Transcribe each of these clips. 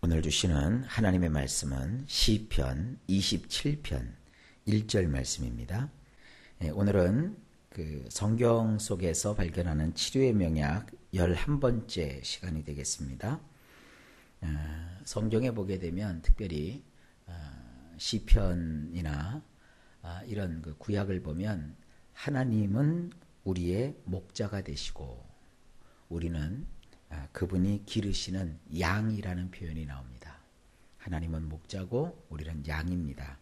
오늘 주시는 하나님의 말씀은 시편 27편 1절 말씀입니다. 오늘은 성경 속에서 발견하는 치료의 명약 11번째 시간이 되겠습니다. 성경에 보게 되면 특별히 시편이나 이런 구약을 보면 하나님은 우리의 목자가 되시고 우리는 그분이 기르시는 양이라는 표현이 나옵니다. 하나님은 목자고 우리는 양입니다.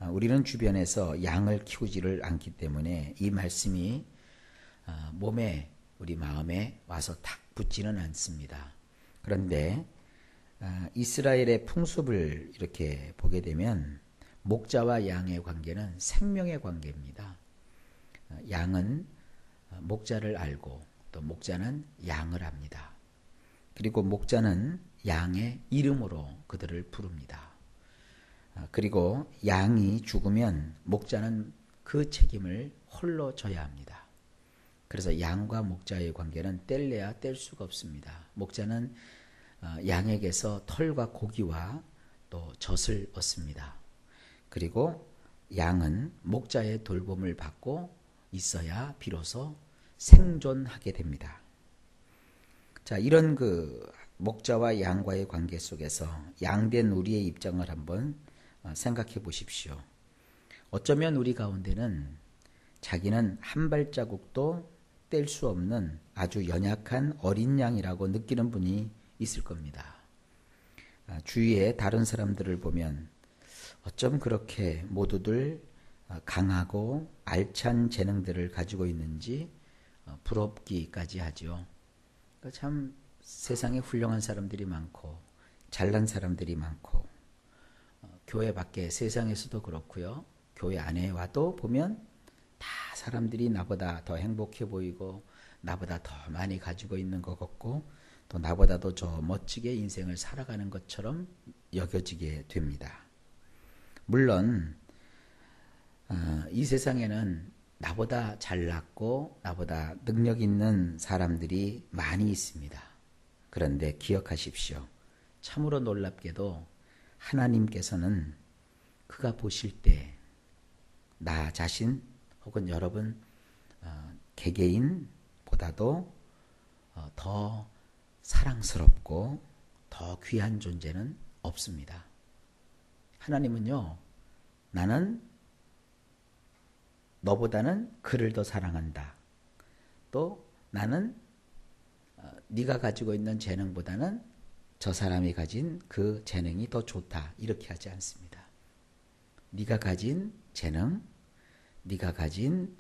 우리는 주변에서 양을 키우지를 않기 때문에 이 말씀이 몸에 우리 마음에 와서 탁 붙지는 않습니다. 그런데 이스라엘의 풍습을 이렇게 보게 되면 목자와 양의 관계는 생명의 관계입니다. 양은 목자를 알고 또 목자는 양을 압니다. 그리고 목자는 양의 이름으로 그들을 부릅니다. 그리고 양이 죽으면 목자는 그 책임을 홀로 져야 합니다. 그래서 양과 목자의 관계는 뗄래야 뗄 수가 없습니다. 목자는 양에게서 털과 고기와 또 젖을 얻습니다. 그리고 양은 목자의 돌봄을 받고 있어야 비로소 생존하게 됩니다. 자, 이런 목자와 양과의 관계 속에서 양된 우리의 입장을 한번 생각해 보십시오. 어쩌면 우리 가운데는 자기는 한 발자국도 뗄 수 없는 아주 연약한 어린 양이라고 느끼는 분이 있을 겁니다. 주위에 다른 사람들을 보면 어쩜 그렇게 모두들 강하고 알찬 재능들을 가지고 있는지 부럽기까지 하죠. 참 세상에 훌륭한 사람들이 많고 잘난 사람들이 많고 교회 밖에 세상에서도 그렇고요. 교회 안에 와도 보면 다 사람들이 나보다 더 행복해 보이고 나보다 더 많이 가지고 있는 것 같고 또 나보다도 저 멋지게 인생을 살아가는 것처럼 여겨지게 됩니다. 물론 이 세상에는 나보다 잘났고 나보다 능력 있는 사람들이 많이 있습니다. 그런데 기억하십시오. 참으로 놀랍게도 하나님께서는 그가 보실 때 나 자신 혹은 여러분 개개인보다도 더 사랑스럽고 더 귀한 존재는 없습니다. 하나님은요, 나는 너보다는 그를 더 사랑한다. 또 나는 네가 가지고 있는 재능보다는 저 사람이 가진 그 재능이 더 좋다. 이렇게 하지 않습니다. 네가 가진 재능, 네가 가진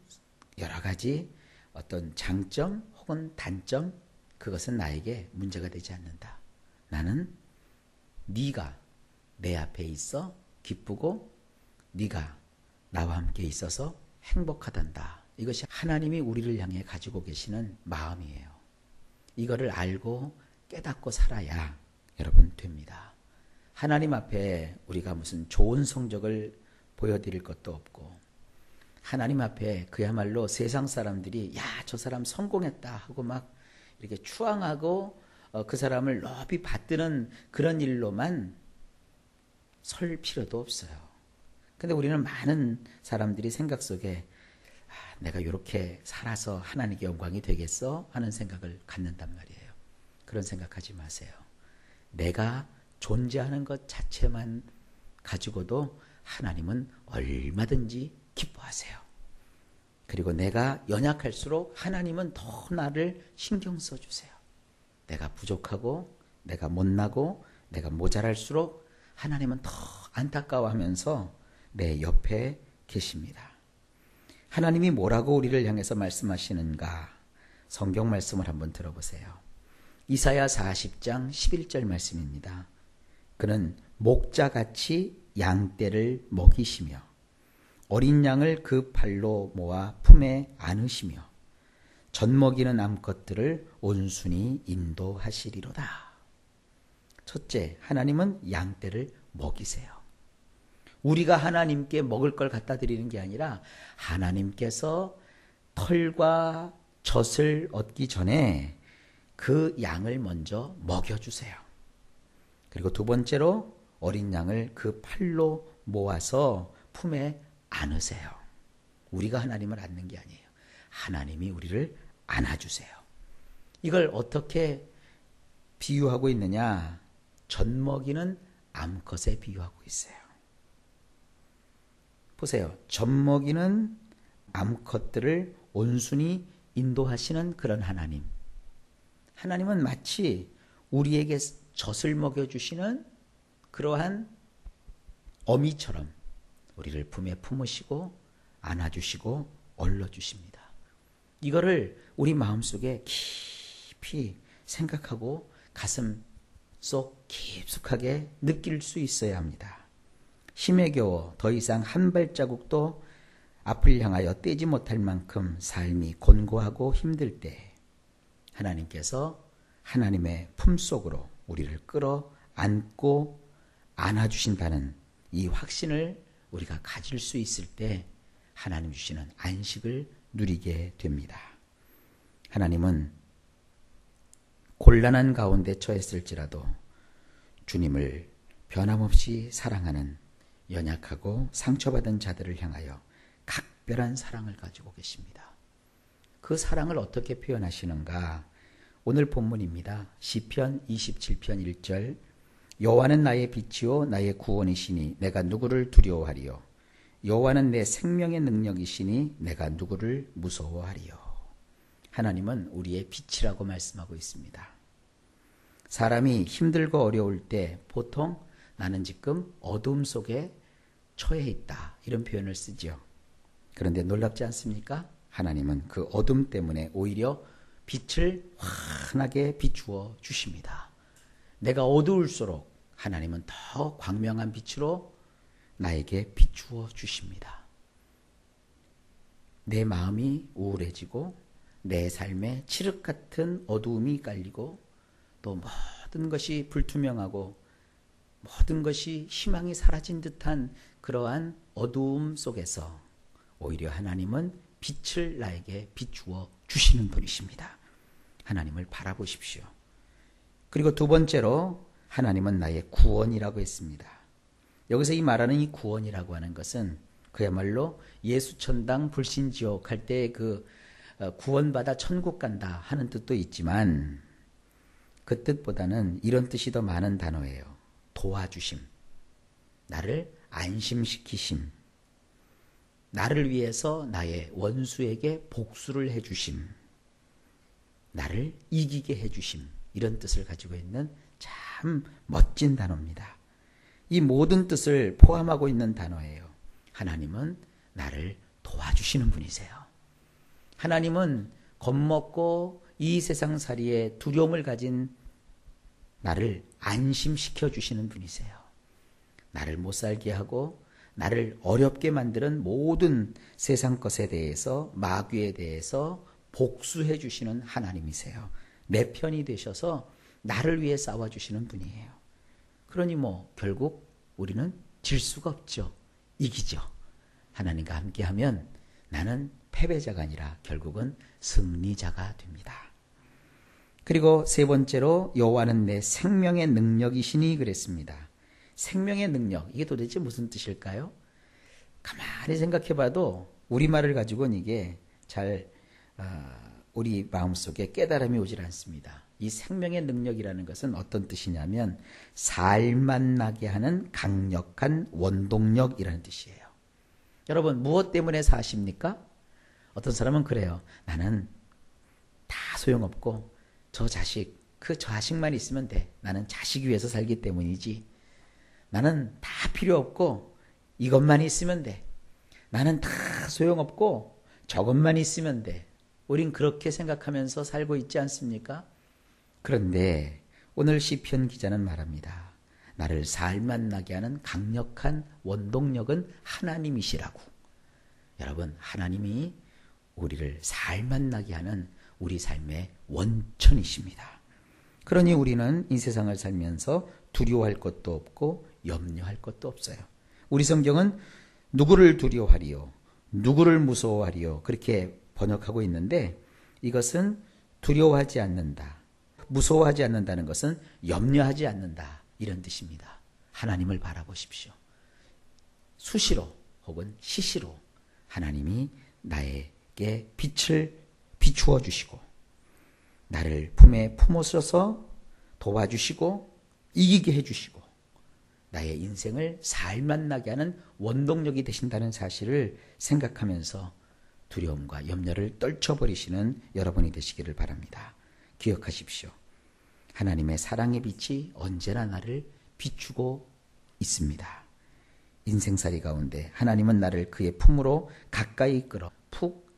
여러 가지 어떤 장점 혹은 단점, 그것은 나에게 문제가 되지 않는다. 나는 네가 내 앞에 있어 기쁘고 네가 나와 함께 있어서 행복하단다. 이것이 하나님이 우리를 향해 가지고 계시는 마음이에요. 이거를 알고 깨닫고 살아야 여러분 됩니다. 하나님 앞에 우리가 무슨 좋은 성적을 보여드릴 것도 없고 하나님 앞에 그야말로 세상 사람들이 야, 저 사람 성공했다 하고 막 이렇게 추앙하고 그 사람을 높이 받드는 그런 일로만 설 필요도 없어요. 근데 우리는 많은 사람들이 생각 속에 내가 이렇게 살아서 하나님께 영광이 되겠어? 하는 생각을 갖는단 말이에요. 그런 생각하지 마세요. 내가 존재하는 것 자체만 가지고도 하나님은 얼마든지 기뻐하세요. 그리고 내가 연약할수록 하나님은 더 나를 신경 써주세요. 내가 부족하고 내가 못나고 내가 모자랄수록 하나님은 더 안타까워하면서 내 옆에 계십니다. 하나님이 뭐라고 우리를 향해서 말씀하시는가? 성경 말씀을 한번 들어보세요. 이사야 40장 11절 말씀입니다. 그는 목자같이 양떼를 먹이시며 어린 양을 그 발로 모아 품에 안으시며 젖먹이는 암컷들을 온순히 인도하시리로다. 첫째, 하나님은 양떼를 먹이세요. 우리가 하나님께 먹을 걸 갖다 드리는 게 아니라 하나님께서 털과 젖을 얻기 전에 그 양을 먼저 먹여주세요. 그리고 두 번째로 어린 양을 그 팔로 모아서 품에 안으세요. 우리가 하나님을 안는 게 아니에요. 하나님이 우리를 안아주세요. 이걸 어떻게 비유하고 있느냐? 젖먹이는 암컷에 비유하고 있어요. 보세요. 젖먹이는 암컷들을 온순히 인도하시는 그런 하나님. 하나님은 마치 우리에게 젖을 먹여주시는 그러한 어미처럼 우리를 품에 품으시고 안아주시고 얼러주십니다. 이거를 우리 마음속에 깊이 생각하고 가슴 속 깊숙하게 느낄 수 있어야 합니다. 힘에 겨워 더 이상 한 발자국도 앞을 향하여 떼지 못할 만큼 삶이 곤고하고 힘들 때 하나님께서 하나님의 품속으로 우리를 끌어안고 안아주신다는 이 확신을 우리가 가질 수 있을 때 하나님 주시는 안식을 누리게 됩니다. 하나님은 곤란한 가운데 처했을지라도 주님을 변함없이 사랑하는 연약하고 상처받은 자들을 향하여 각별한 사랑을 가지고 계십니다. 그 사랑을 어떻게 표현하시는가? 오늘 본문입니다. 시편 27편 1절 여호와는 나의 빛이요 나의 구원이시니 내가 누구를 두려워하리요. 여호와는 내 생명의 능력이시니 내가 누구를 무서워하리요. 하나님은 우리의 빛이라고 말씀하고 있습니다. 사람이 힘들고 어려울 때 보통 나는 지금 어둠 속에 처해 있다 이런 표현을 쓰지요. 그런데 놀랍지 않습니까? 하나님은 그 어둠 때문에 오히려 빛을 환하게 비추어 주십니다. 내가 어두울수록 하나님은 더 광명한 빛으로 나에게 비추어 주십니다. 내 마음이 우울해지고 내 삶에 칠흑 같은 어두움이 깔리고 또 모든 것이 불투명하고 모든 것이 희망이 사라진 듯한 그러한 어두움 속에서 오히려 하나님은 빛을 나에게 비추어 주시는 분이십니다. 하나님을 바라보십시오. 그리고 두 번째로 하나님은 나의 구원이라고 했습니다. 여기서 이 말하는 이 구원이라고 하는 것은 그야말로 예수천당 불신지옥 할 때 그 구원받아 천국 간다 하는 뜻도 있지만 그 뜻보다는 이런 뜻이 더 많은 단어예요. 도와주심, 나를 안심시키심, 나를 위해서 나의 원수에게 복수를 해주심, 나를 이기게 해주심, 이런 뜻을 가지고 있는 참 멋진 단어입니다. 이 모든 뜻을 포함하고 있는 단어예요. 하나님은 나를 도와주시는 분이세요. 하나님은 겁먹고 이 세상살이에 두려움을 가진 나를 안심시켜 주시는 분이세요. 나를 못 살게 하고 나를 어렵게 만드는 모든 세상 것에 대해서 마귀에 대해서 복수해 주시는 하나님이세요. 내 편이 되셔서 나를 위해 싸워주시는 분이에요. 그러니 결국 우리는 질 수가 없죠. 이기죠. 하나님과 함께하면 나는 패배자가 아니라 결국은 승리자가 됩니다. 그리고 세 번째로 여호와는 내 생명의 능력이시니 그랬습니다. 생명의 능력, 이게 도대체 무슨 뜻일까요? 가만히 생각해봐도 우리말을 가지고는 이게 잘 우리 마음속에 깨달음이 오질 않습니다. 이 생명의 능력이라는 것은 어떤 뜻이냐면 살맛나게 하는 강력한 원동력이라는 뜻이에요. 여러분 무엇 때문에 사십니까? 어떤 사람은 그래요. 나는 다 소용없고 저 자식만 있으면 돼. 나는 자식 위해서 살기 때문이지. 나는 다 필요 없고 이것만 있으면 돼. 나는 다 소용없고 저것만 있으면 돼. 우린 그렇게 생각하면서 살고 있지 않습니까? 그런데 오늘 시편 기자는 말합니다. 나를 살맛나게 하는 강력한 원동력은 하나님이시라고. 여러분, 하나님이 우리를 살맛나게 하는 우리 삶의 원천이십니다. 그러니 우리는 이 세상을 살면서 두려워할 것도 없고 염려할 것도 없어요. 우리 성경은 누구를 두려워하리요? 누구를 무서워하리요? 그렇게 번역하고 있는데 이것은 두려워하지 않는다. 무서워하지 않는다는 것은 염려하지 않는다. 이런 뜻입니다. 하나님을 바라보십시오. 수시로 혹은 시시로 하나님이 나에게 빛을 비추어 주시고 나를 품에 품으셔서 도와주시고 이기게 해주시고 나의 인생을 살맛나게 하는 원동력이 되신다는 사실을 생각하면서 두려움과 염려를 떨쳐버리시는 여러분이 되시기를 바랍니다. 기억하십시오. 하나님의 사랑의 빛이 언제나 나를 비추고 있습니다. 인생살이 가운데 하나님은 나를 그의 품으로 가까이 끌어 푹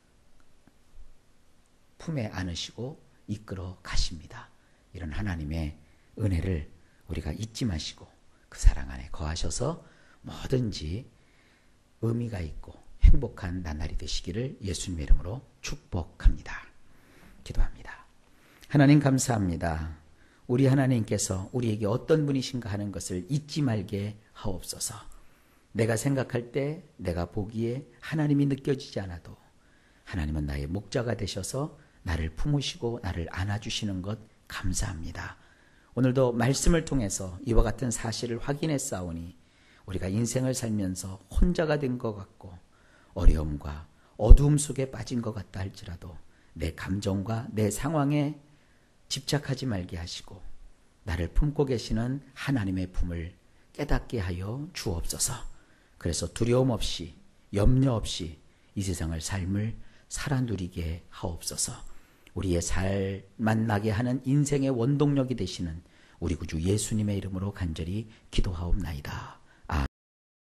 품에 안으시고 이끌어 가십니다. 이런 하나님의 은혜를 우리가 잊지 마시고 그 사랑 안에 거하셔서 뭐든지 의미가 있고 행복한 나날이 되시기를 예수님의 이름으로 축복합니다. 기도합니다. 하나님 감사합니다. 우리 하나님께서 우리에게 어떤 분이신가 하는 것을 잊지 말게 하옵소서. 내가 생각할 때 내가 보기에 하나님이 느껴지지 않아도 하나님은 나의 목자가 되셔서 나를 품으시고 나를 안아주시는 것 감사합니다. 오늘도 말씀을 통해서 이와 같은 사실을 확인했사오니 우리가 인생을 살면서 혼자가 된 것 같고 어려움과 어두움 속에 빠진 것 같다 할지라도 내 감정과 내 상황에 집착하지 말게 하시고 나를 품고 계시는 하나님의 품을 깨닫게 하여 주옵소서. 그래서 두려움 없이 염려 없이 이 세상을 삶을 살아 누리게 하옵소서. 우리의 살만 나게 하는 인생의 원동력이 되시는 우리 구주 예수님의 이름으로 간절히 기도하옵나이다.